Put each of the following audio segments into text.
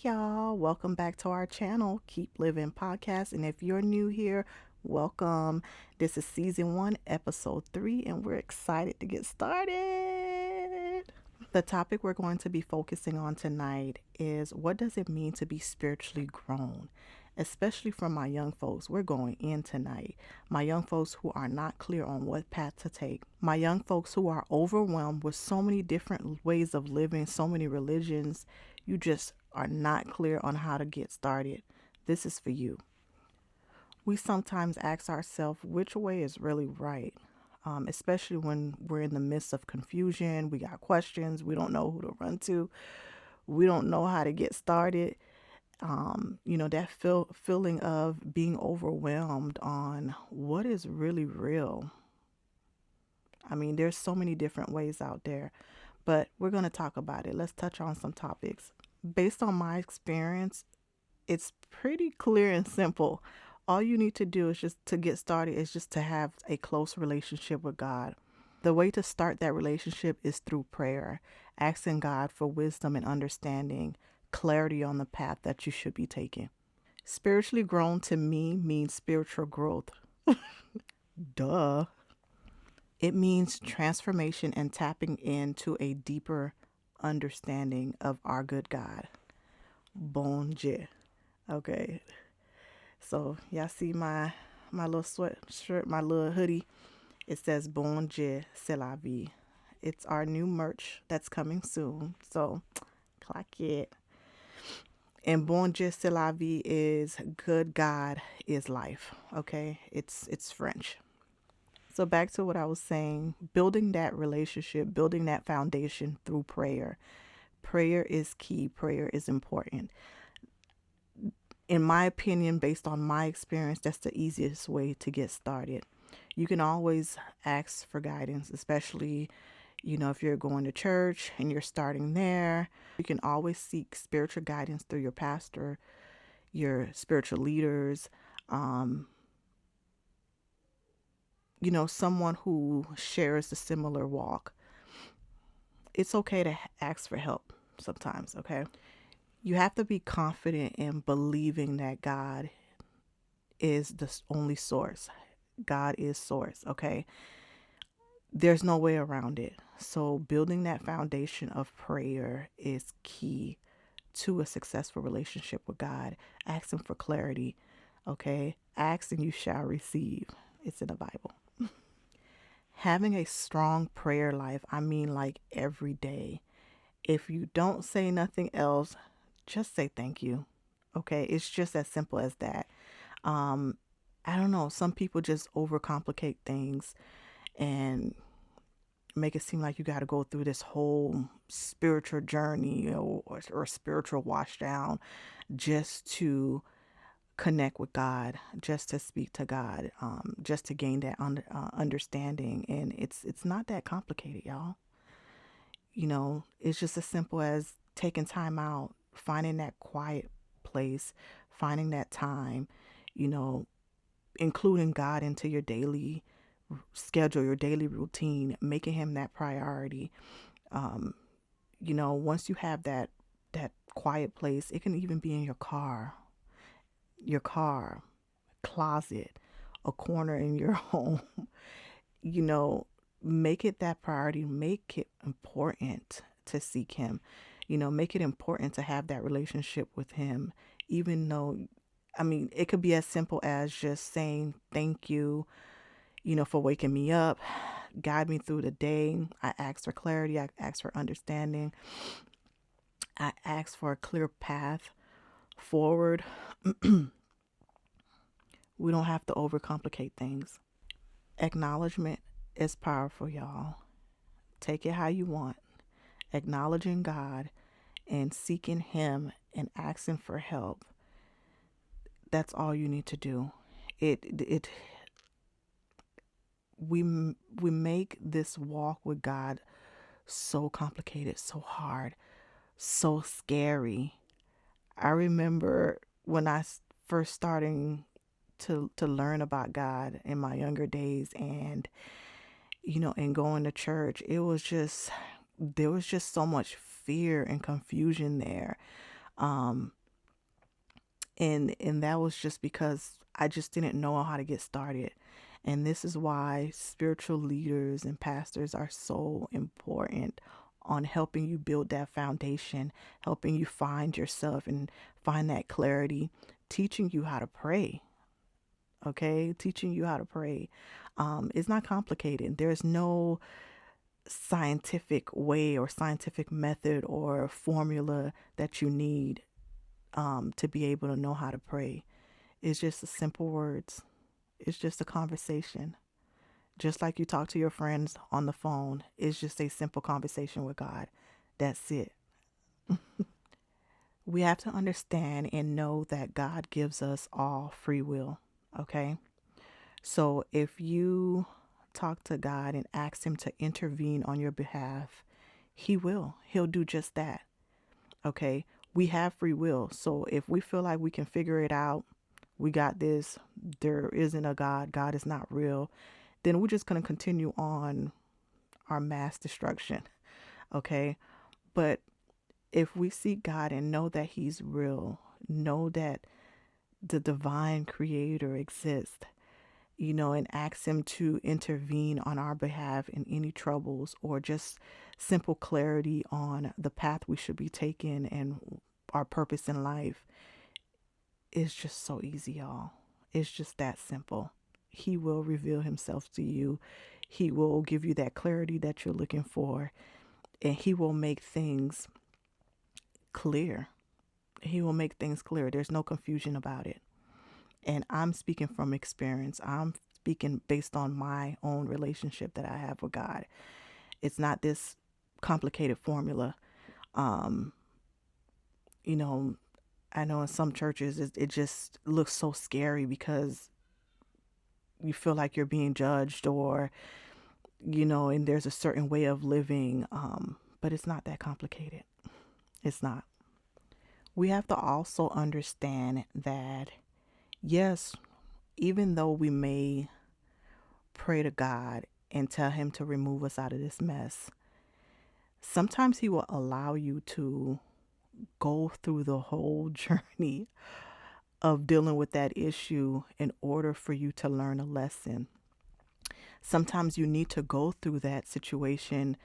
y'all, welcome back to our channel, Keep Living Podcast. And if you're new here, welcome. This is season 1, episode 3, and we're excited to get started. The topic we're going to be focusing on tonight is what does it mean to be spiritually grown? Especially for my young folks, we're going in tonight. My young folks who are not clear on what path to take. My young folks who are overwhelmed with so many different ways of living, so many religions. You just are not clear on how to get started. This is for you. We sometimes ask ourselves which way is really right, especially when we're in the midst of confusion. We got questions. We don't know who to run to. We don't know how to get started. That feeling of being overwhelmed on what is really real. I mean, there's so many different ways out there, but we're going to talk about it. Let's touch on some topics. Based on my experience, it's pretty clear and simple. All you need to do is just to get started is just to have a close relationship with God. The way to start that relationship is through prayer, asking God for wisdom and understanding, clarity on the path that you should be taking. Spiritually grown to me means spiritual growth. Duh. It means transformation and tapping into a deeper understanding of our good God. Bon Dieu. Okay. So y'all see my little sweatshirt, my little hoodie. It says Bon Dieu, c'est la vie. It's our new merch that's coming soon. So clock it. And Bon Dieu, c'est la vie is good God is life. Okay. It's French. So back to what I was saying, building that relationship, building that foundation through prayer. Prayer is key. Prayer is important. In my opinion, based on my experience, that's the easiest way to get started. You can always ask for guidance, especially, if you're going to church and you're starting there. You can always seek spiritual guidance through your pastor, your spiritual leaders, someone who shares a similar walk. It's okay to ask for help sometimes, okay? You have to be confident in believing that God is the only source. God is source, okay? There's no way around it. So building that foundation of prayer is key to a successful relationship with God. Asking for clarity, okay? Ask and you shall receive. It's in the Bible. Having a strong prayer life, I mean like every day. If you don't say nothing else, just say thank you. Okay, it's just as simple as that. I don't know, some people just overcomplicate things and make it seem like you got to go through this whole spiritual journey or spiritual washdown just to connect with God, just to speak to God, just to gain that understanding. And it's not that complicated, y'all. It's just as simple as taking time out, finding that quiet place, finding that time, you know, including God into your daily schedule, your daily routine, making him that priority. Once you have that quiet place, it can even be in your car, closet, a corner in your home. you know, Make it that priority, make it important to seek him. Make it important to have that relationship with him, even though, I mean, it could be as simple as just saying thank you, for waking me up, guide me through the day. I ask for clarity, I ask for understanding, I ask for a clear path forward. We don't have to overcomplicate things. Acknowledgement is powerful, y'all. Take it how you want. Acknowledging God and seeking him and asking for help. That's all you need to do. It we make this walk with God so complicated, so hard, so scary. I remember when I first starting to learn about God in my younger days, and and going to church, there was just so much fear and confusion there. Um, and that was just because I just didn't know how to get started. And this is why spiritual leaders and pastors are so important on helping you build that foundation, helping you find yourself and find that clarity, teaching you how to pray. Okay, teaching you how to pray. It's not complicated. There's no scientific way or scientific method or formula that you need to be able to know how to pray. It's just the simple words. It's just a conversation. Just like you talk to your friends on the phone, it's just a simple conversation with God. That's it. We have to understand and know that God gives us all free will. Okay. So if you talk to God and ask Him to intervene on your behalf, He will. He'll do just that. Okay. We have free will. So if we feel like we can figure it out, we got this, there isn't a God, God is not real, then we're just going to continue on our mass destruction. Okay. But if we seek God and know that He's real, know that the divine creator exists, and ask Him to intervene on our behalf in any troubles or just simple clarity on the path we should be taking and our purpose in life, it's just so easy, y'all. It's just that simple. He will reveal Himself to you. He will give you that clarity that you're looking for, and He will make things clear. He will make things clear. There's no confusion about it. And I'm speaking from experience. I'm speaking based on my own relationship that I have with God. It's not this complicated formula. Um, I know in some churches it just looks so scary because you feel like you're being judged or, and there's a certain way of living. But it's not that complicated. It's not. We have to also understand that, yes, even though we may pray to God and tell Him to remove us out of this mess, sometimes He will allow you to go through the whole journey of dealing with that issue in order for you to learn a lesson. Sometimes you need to go through that situation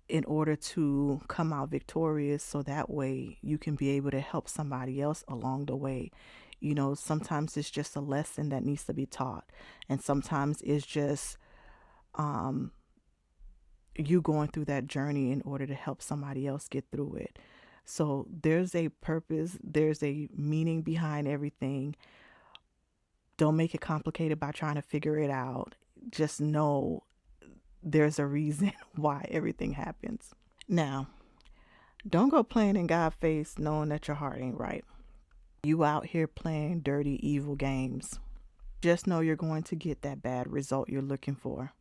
in order to come out victorious, so that way you can be able to help somebody else along the way. Sometimes it's just a lesson that needs to be taught, and sometimes it's just you going through that journey in order to help somebody else get through it. So there's a purpose, there's a meaning behind everything. Don't make it complicated by trying to figure it out. Just know there's a reason why everything happens. Now, don't go playing in God's face knowing that your heart ain't right. You out here playing dirty, evil games. Just know you're going to get that bad result you're looking for.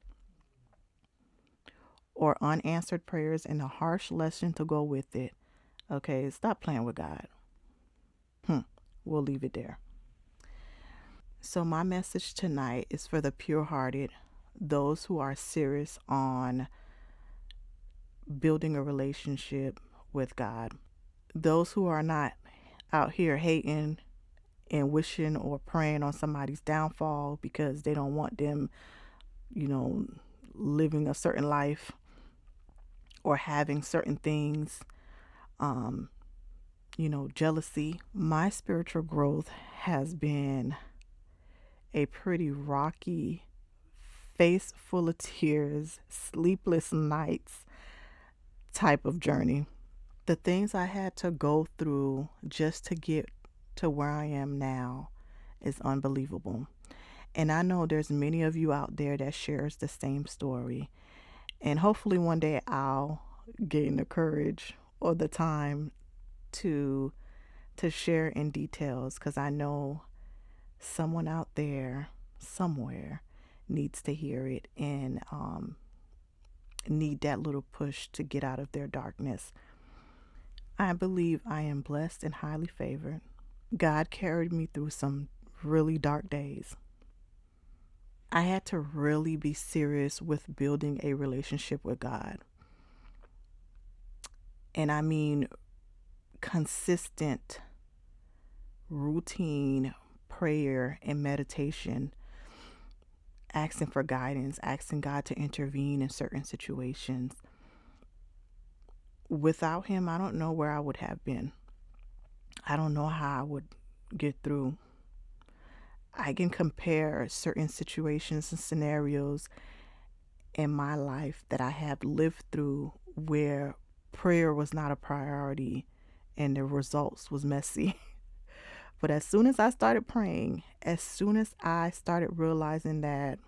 Or unanswered prayers and a harsh lesson to go with it. Okay, stop playing with God. We'll leave it there. So my message tonight is for the pure-hearted, those who are serious on building a relationship with God. Those who are not out here hating and wishing or praying on somebody's downfall because they don't want them, living a certain life or having certain things, jealousy. My spiritual growth has been a pretty rocky, face full of tears, sleepless nights type of journey. The things I had to go through just to get to where I am now is unbelievable. And I know there's many of you out there that shares the same story. And hopefully one day I'll gain the courage or the time to share in details, because I know someone out there somewhere needs to hear it and need that little push to get out of their darkness. I believe I am blessed and highly favored. God carried me through some really dark days. I had to really be serious with building a relationship with God. And I mean consistent routine prayer and meditation, asking for guidance, asking God to intervene in certain situations. Without him, I don't know where I would have been. I don't know how I would get through. I can compare certain situations and scenarios in my life that I have lived through where prayer was not a priority and the results was messy. But as soon as I started praying, as soon as I started realizing that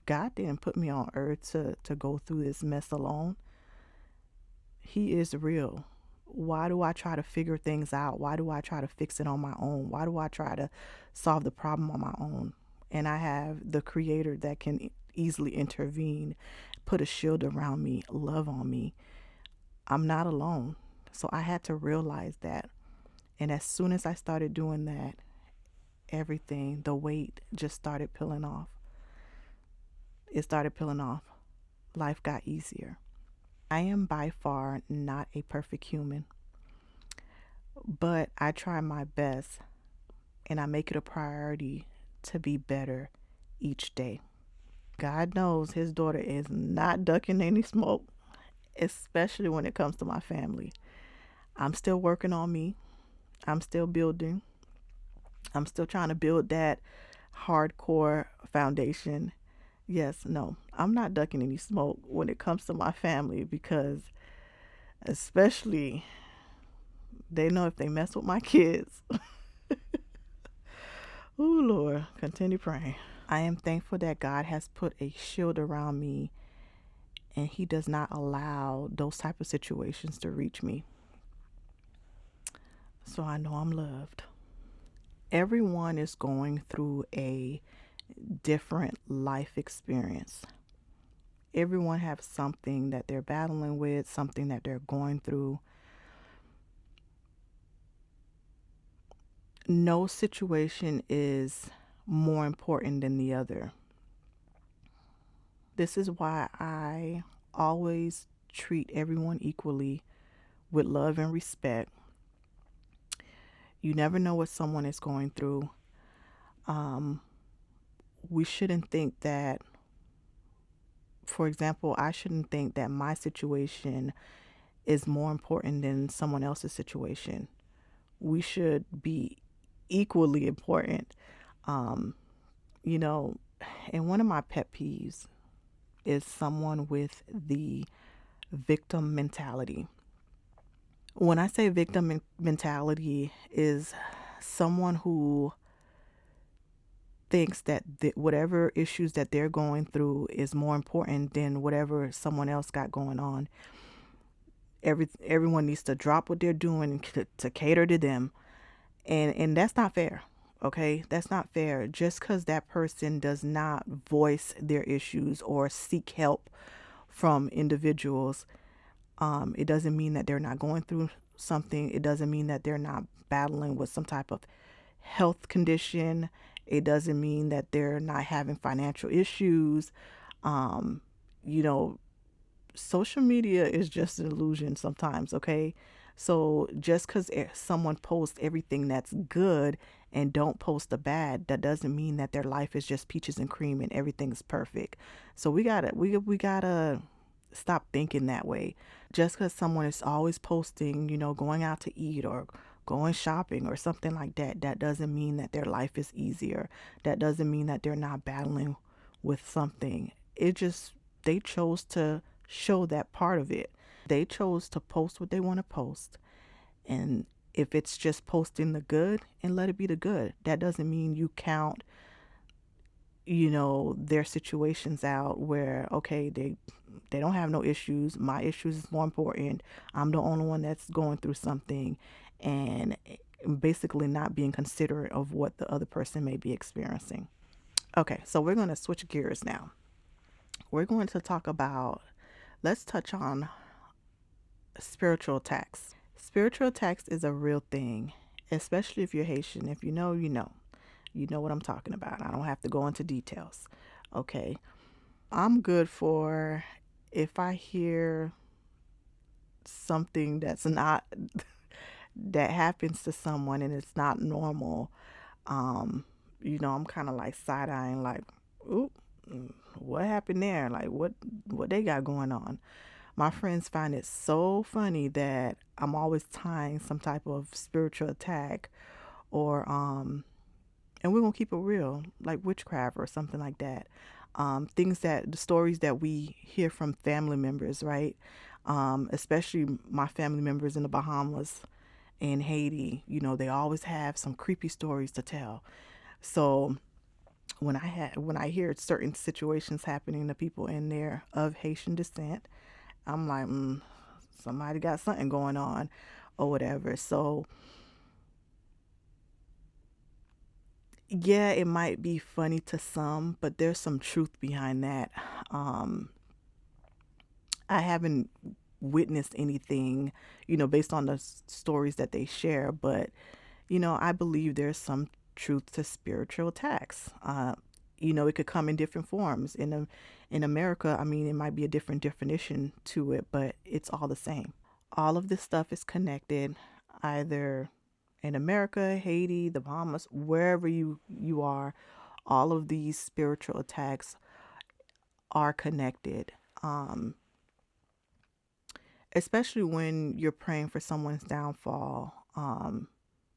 God didn't put me on earth to go through this mess alone, he is real. Why do I try to figure things out? Why do I try to fix it on my own? Why do I try to solve the problem on my own? And I have the creator that can easily intervene, put a shield around me, love on me. I'm not alone. So I had to realize that. And as soon as I started doing that, everything, the weight just started peeling off. It started peeling off. Life got easier. I am by far not a perfect human, but I try my best and I make it a priority to be better each day. God knows his daughter is not ducking any smoke, especially when it comes to my family. I'm still working on me. I'm still building. I'm still trying to build that hardcore foundation. Yes, no, I'm not ducking any smoke when it comes to my family because, especially, they know if they mess with my kids. Oh, Lord, continue praying. I am thankful that God has put a shield around me and he does not allow those type of situations to reach me. So I know I'm loved. Everyone is going through a different life experience. Everyone has something that they're battling with, something that they're going through. No situation is more important than the other. This is why I always treat everyone equally with love and respect. You never know what someone is going through. We shouldn't think that, for example, I shouldn't think that my situation is more important than someone else's situation. We should be equally important. Um, you know, and one of my pet peeves is someone with the victim mentality. When I say victim mentality is someone who thinks that whatever issues that they're going through is more important than whatever someone else got going on. Everyone needs to drop what they're doing to cater to them, and that's not fair. Okay, that's not fair. Just because that person does not voice their issues or seek help from individuals, it doesn't mean that they're not going through something. It doesn't mean that they're not battling with some type of health condition. It doesn't mean that they're not having financial issues. Um, you know, social media is just an illusion sometimes, okay? So just because someone posts everything that's good and don't post the bad, that doesn't mean that their life is just peaches and cream and everything's perfect. So we gotta stop thinking that way. Just because someone is always posting, going out to eat or going shopping or something like that, that doesn't mean that their life is easier. That doesn't mean that they're not battling with something. They chose to show that part of it. They chose to post what they want to post. And if it's just posting the good, and let it be the good. That doesn't mean you count, their situations out where, okay, they don't have no issues. My issues is more important. I'm the only one that's going through something, and basically not being considerate of what the other person may be experiencing. Okay, so we're going to switch gears now. We're going to let's touch on spiritual attacks. Spiritual attacks is a real thing, especially if you're Haitian. If you know, you know. You know what I'm talking about. I don't have to go into details. Okay. I'm good for if I hear something that's not that happens to someone and it's not normal, um, I'm kind of like side eyeing, like, oop, what happened there? Like, what they got going on? My friends find it so funny that I'm always tying some type of spiritual attack or and we're gonna keep it real, like witchcraft or something like that. Things that the stories that we hear from family members, right? Especially my family members in the Bahamas and Haiti, they always have some creepy stories to tell. So when I hear certain situations happening to people in there of Haitian descent, I'm like, somebody got something going on or whatever. So yeah, it might be funny to some, but there's some truth behind that. Um, I haven't witnessed anything, based on the stories that they share, but I believe there's some truth to spiritual attacks. It could come in different forms. In America, I mean, it might be a different definition to it, but it's all the same. All of this stuff is connected, either in America, Haiti, the Bahamas, wherever you are. All of these spiritual attacks are connected. Especially when you're praying for someone's downfall.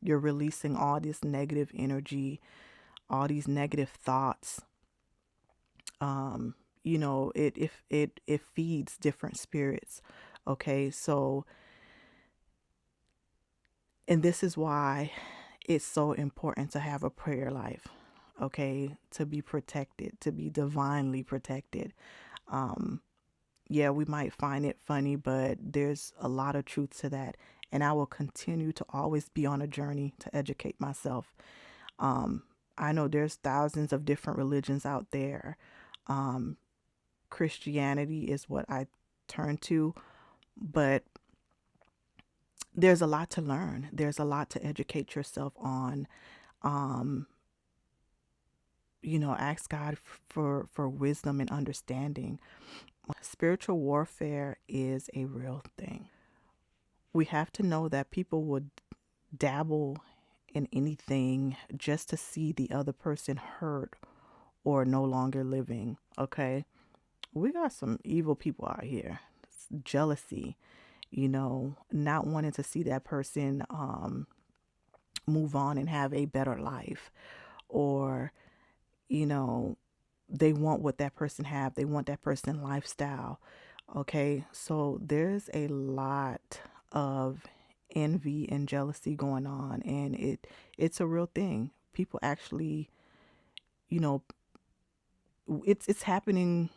You're releasing all this negative energy, all these negative thoughts. It feeds different spirits. Okay, so and this is why it's so important to have a prayer life. Okay, to be protected, to be divinely protected. Um, yeah, we might find it funny, but there's a lot of truth to that. And I will continue to always be on a journey to educate myself. Um, I know there's thousands of different religions out there. Um, Christianity is what I turn to, but there's a lot to learn. There's a lot to educate yourself on. Um, ask God for wisdom and understanding. Spiritual warfare is a real thing. We have to know that people would dabble in anything just to see the other person hurt or no longer living. Okay. We got some evil people out here. It's jealousy, not wanting to see that person move on and have a better life, or, you know, they want what that person have. They want that person lifestyle. Okay. So there's a lot of envy and jealousy going on, and it's a real thing. People actually, you know, it's happening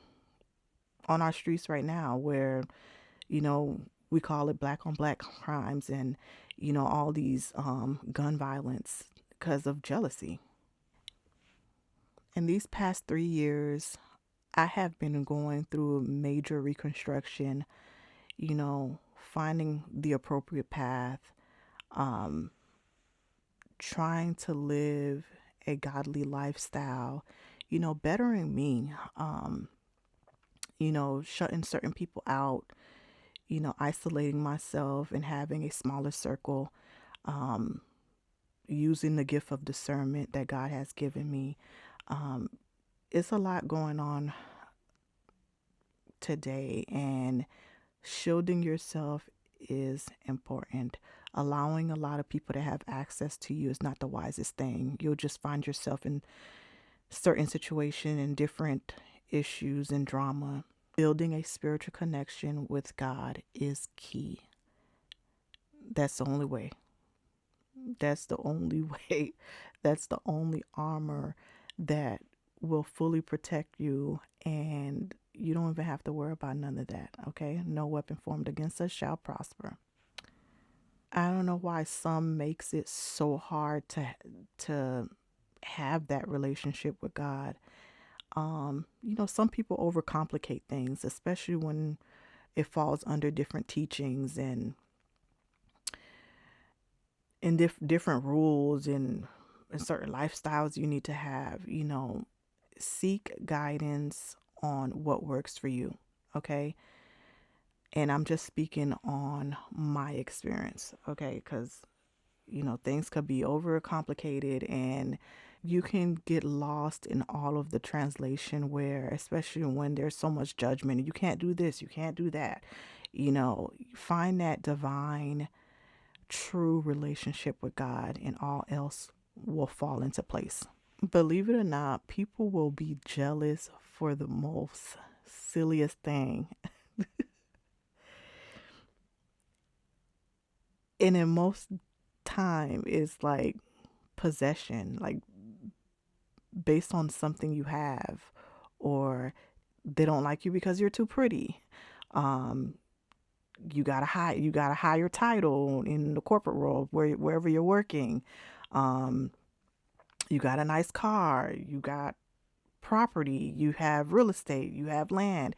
on our streets right now where, you know, we call it black on black crimes and, all these gun violence because of jealousy. In these past 3 years, I have been going through a major reconstruction, finding the appropriate path, um, trying to live a godly lifestyle, bettering me, shutting certain people out, isolating myself and having a smaller circle, um, using the gift of discernment that God has given me. Um, it's a lot going on today, and shielding yourself is important. Allowing a lot of people to have access to you is not the wisest thing. You'll just find yourself in certain situation and different issues and drama. Building a spiritual connection with God is key. That's the only way. That's the only way. That's the only armor that will fully protect you, and you don't even have to worry about none of that. Okay? No weapon formed against us shall prosper. I don't know why some makes it so hard to have that relationship with God. Some people overcomplicate things, especially when it falls under different teachings and different rules and certain lifestyles you need to have. Seek guidance on what works for you. Okay. And I'm just speaking on my experience, okay? Because, things could be over complicated and you can get lost in all of the translation where, especially when there's so much judgment, you can't do this, you can't do that. Find that divine, true relationship with God, and all else will fall into place. Believe it or not, people will be jealous for the most silliest thing. And in most time it's like possession, like based on something you have, or they don't like you because you're too pretty. Um, you got a higher title in the corporate world wherever you're working. Um, you got a nice car, you got property, you have real estate, you have land.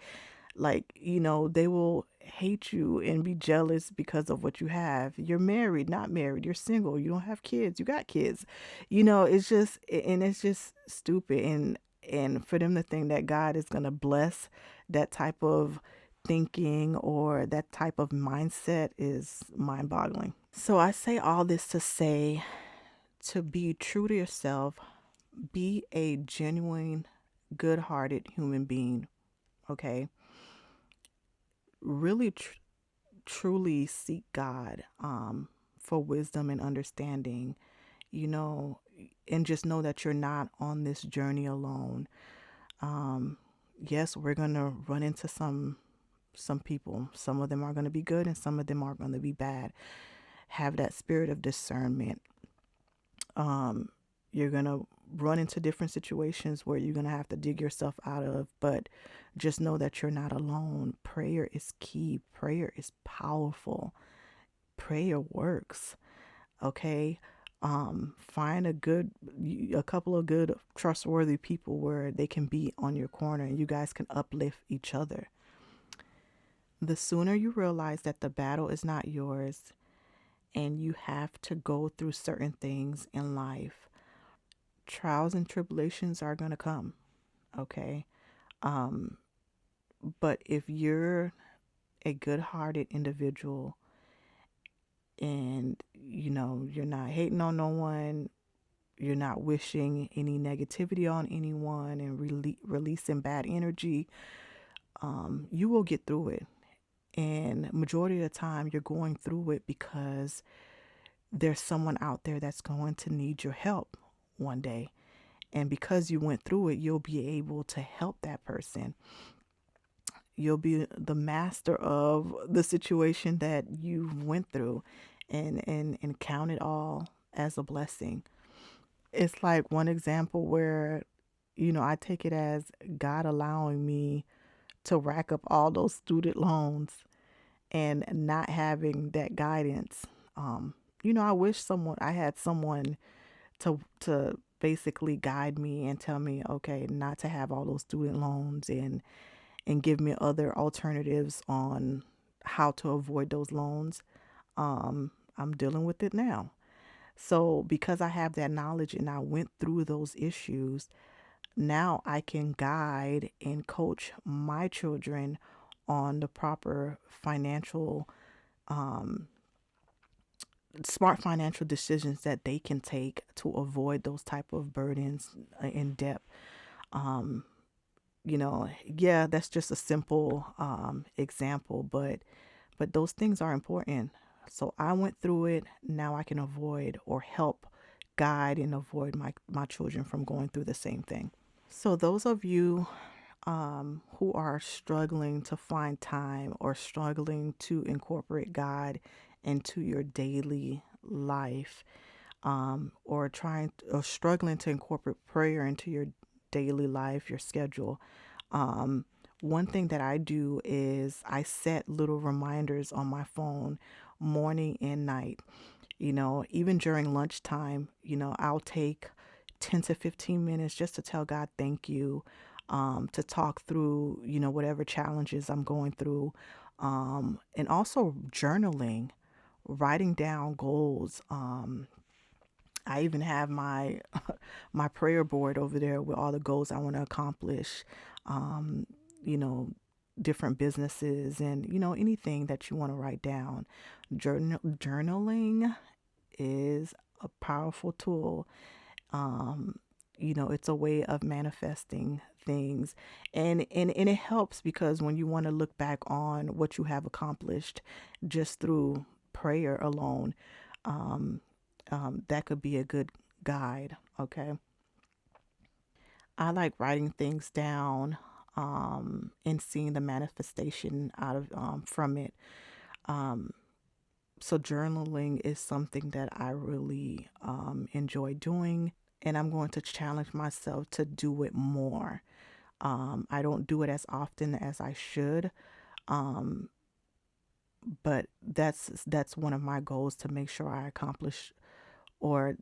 Like, they will hate you and be jealous because of what you have. You're married, not married, you're single, you don't have kids, you got kids. It's just stupid. And for them to think that God is going to bless that type of thinking or that type of mindset is mind-boggling. So I say all this to say, to be true to yourself, be a genuine, good-hearted human being, okay? Really truly seek God, for wisdom and understanding, you know, and just know that you're not on this journey alone. Um, yes, we're gonna run into some people. Some of them are gonna be good, and some of them are gonna be bad. Have that spirit of discernment. You're gonna run into different situations where you're gonna have to dig yourself out of, but just know that you're not alone. Prayer is key. Prayer is powerful. Prayer works. Okay. Find a couple of good trustworthy people where they can be on your corner and you guys can uplift each other. The sooner you realize that the battle is not yours and you have to go through certain things in life, trials and tribulations are going to come. Okay. Um, but if you're a good hearted individual and you're not hating on no one, you're not wishing any negativity on anyone and releasing bad energy, you will get through it. And majority of the time you're going through it because there's someone out there that's going to need your help one day. And because you went through it, you'll be able to help that person. You'll be the master of the situation that you went through, and count it all as a blessing. It's like one example where, I take it as God allowing me to rack up all those student loans and not having that guidance. I wish I had someone to basically guide me and tell me, okay, not to have all those student loans, and give me other alternatives on how to avoid those loans. I'm dealing with it now. So because I have that knowledge and I went through those issues, now I can guide and coach my children on the proper smart financial decisions that they can take to avoid those type of burdens in debt. Um, yeah, that's just a simple example, but those things are important. So I went through it. Now I can avoid or help guide and avoid my children from going through the same thing. So those of you who are struggling to find time or struggling to incorporate God into your daily life, or struggling to incorporate prayer into your daily life, your schedule, one thing that I do is I set little reminders on my phone morning and night. Even during lunchtime, I'll take 10 to 15 minutes just to tell God thank you, to talk through, whatever challenges I'm going through, and also journaling, writing down goals. I even have my my prayer board over there with all the goals I want to accomplish. Um, you know, different businesses and, anything that you want to write down. Journaling is a powerful tool. Um, it's a way of manifesting things, and it helps because when you want to look back on what you have accomplished just through prayer alone, um, that could be a good guide. Okay. I like writing things down, and seeing the manifestation out of from it. Um, so journaling is something that I really enjoy doing, and I'm going to challenge myself to do it more. I don't do it as often as I should, um, but that's one of my goals to make sure I accomplish, or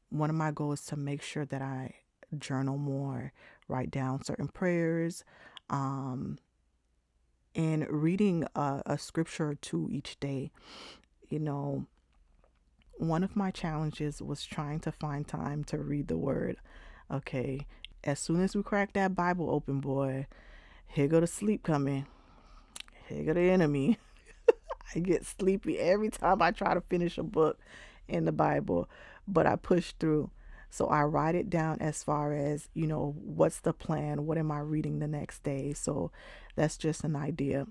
one of my goals to make sure that I journal more, write down certain prayers, um, and reading a scripture or two each day. You know, one of my challenges was trying to find time to read the word. Okay, as soon as we crack that Bible open, boy, here go the sleep coming. Here go the enemy. I get sleepy every time I try to finish a book in the Bible, but I push through. So I write it down as far as, what's the plan? What am I reading the next day? So that's just an idea.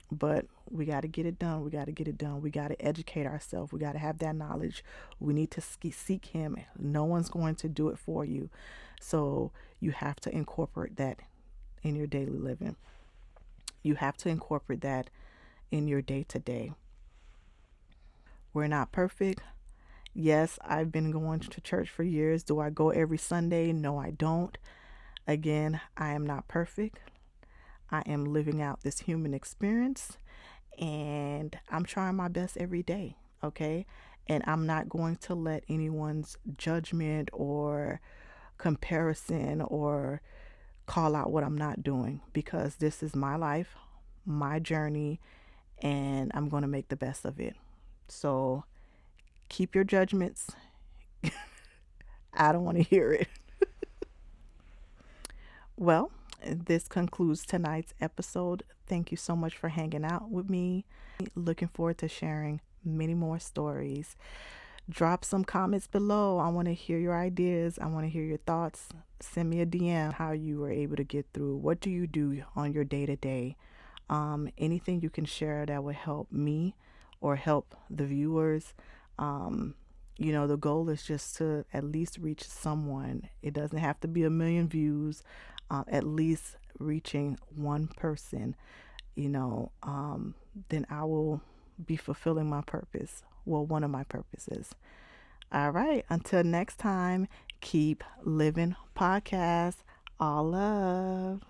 But we got to get it done. We got to get it done. We got to educate ourselves. We got to have that knowledge. We need to seek Him. No one's going to do it for you. So you have to incorporate that in your daily living. You have to incorporate that in your day to day. We're not perfect. Yes, I've been going to church for years. Do I go every Sunday? No, I don't. Again, I am not perfect. I am living out this human experience, and I'm trying my best every day. Okay. And I'm not going to let anyone's judgment or comparison or call out what I'm not doing, because this is my life, my journey, and I'm going to make the best of it. So keep your judgments. I don't want to hear it. Well, this concludes tonight's episode. Thank you so much for hanging out with me. Looking forward to sharing many more stories. Drop some comments below. I want to hear your ideas. I want to hear your thoughts. Send me a DM how you were able to get through. What do you do on your day to day? Anything you can share that would help me or help the viewers. The goal is just to at least reach someone. It doesn't have to be 1 million views. At least reaching one person, then I will be fulfilling my purpose. Well, one of my purposes. All right. Until next time, keep living podcast. All love.